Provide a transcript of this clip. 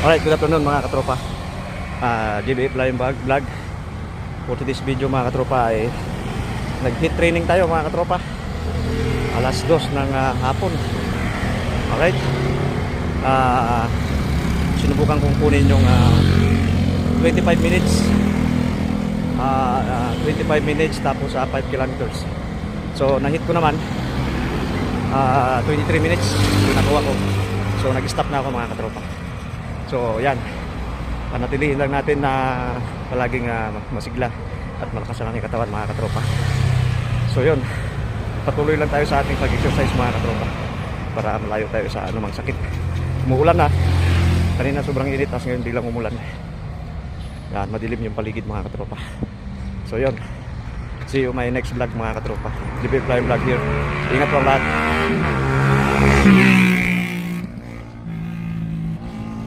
Alright, good afternoon mga katropa. JB Flying Vlog. For today's video mga katropa ay nag-hit training tayo mga katropa. Alas 2 ng hapon. Alright. Sinubukan kong kunin yung 25 minutes. 25 minutes tapos 5 kilometers. So na-hit ko naman 23 minutes yung nakuha ko. So nag-stop na ako mga katropa. So yan, panatilihin lang natin na palaging masigla at malakas ang aking katawan mga katropa. So yun, patuloy lang tayo sa ating pag-exercise mga katropa para malayo tayo sa anumang sakit. Umuulan na, kanina sobrang init, tapos ngayon biglang umulan. Yan, madilim yung paligid mga katropa. So yun, see you my next vlog mga katropa. JB Flying Vlog here. Ingat po lahat.